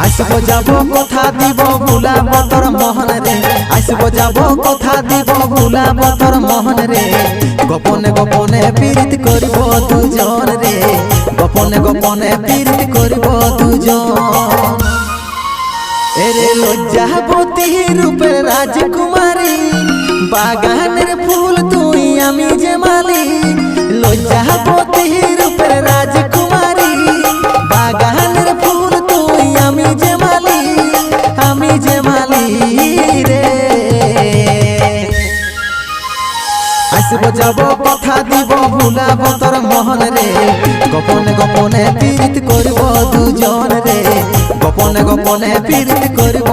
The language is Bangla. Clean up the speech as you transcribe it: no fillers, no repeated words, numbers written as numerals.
আসবো যাব কথা দিব ভুলাব তোর মোহন রে, আসবো যাব কথা দিব ভুলাব তোর মোহন রে। গোপনে গোপনে পীড়িত করিব দুজন রে, গোপনে গোপনে পীড়িত করিব দুজন। এরে লজ্জাবতী রূপের রাজকুমারী, বাগানের ফুল তুই আমি যে মালি। লজ্জাবতী রূপের রাজকুমারী, বাগানের ফুল তুই আমি যে মালি, আমি যে মালি রে। আসবো যাব কথা দিব ভুলাব তোর মোহন রে, গোপনে গোপনে পীড়িত করিব দুজন রে, গোপনে গোপনে পীড়িত করিব